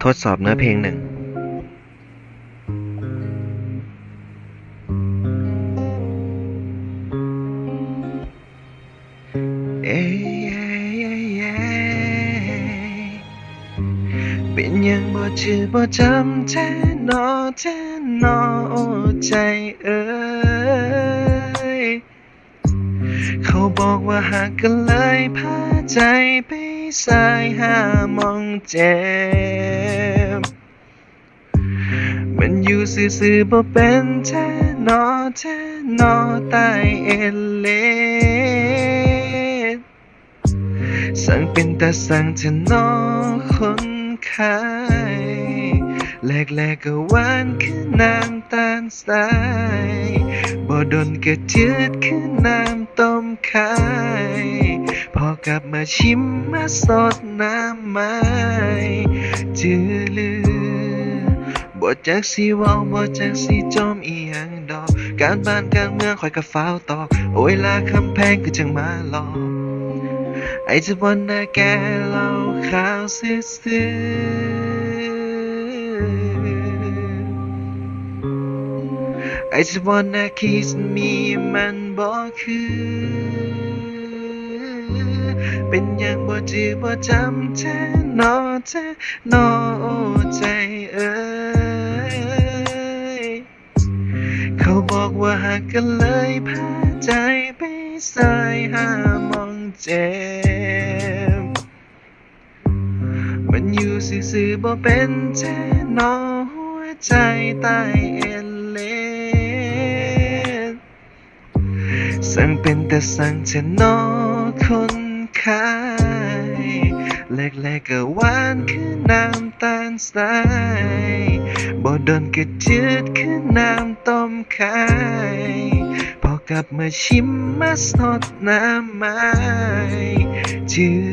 ทดสอบเนื้อเพลงหนึ่งเป็นยังบ่ชื่อบ่จำแท้นอโอ้ใจเอ้ยเขาบอกว่าหากกันเลยพาใจไปสายหามองเจ็บมันอยู่ซื่อๆบ่เป็นแท้นอใต้เอเลสั่งเป็นแต่สั่งเธอนอคนขายแรกๆก็หวานคือน้ำตาลทรายบ่ดนก็จืดคือน้ำต้มขายพอกลับมาชิมมาสดน้ำไม้จือลือบ่จักสิเว้าบ่จักสิจมอีหยังดอกการบ้านการเมืองข่อยก็ฟ้าวตอกโอ้ยลาคำแพงคือจังมาหลอกI just wanna get low ข่าวซื่อๆ I just wanna kiss me มันบ่คือเป็นหยังบ่จือบ่จำแท้นอโอ้ใจเอ้ยเขาบอกว่าหากกันเลยพาใจไปสายหามองเจ็บมันอยู่ซื่อๆบ่เป็นแท้นอหัวใจใต้เอเลสั่งเป็นแต่สั่งเธอนอคนขายแรกๆก็หวานคือน้ำตาลทรายบ่ดนก็จืดคือน้ำต้มขายพอกลับมาชิมมาสดน้ำไม้จือ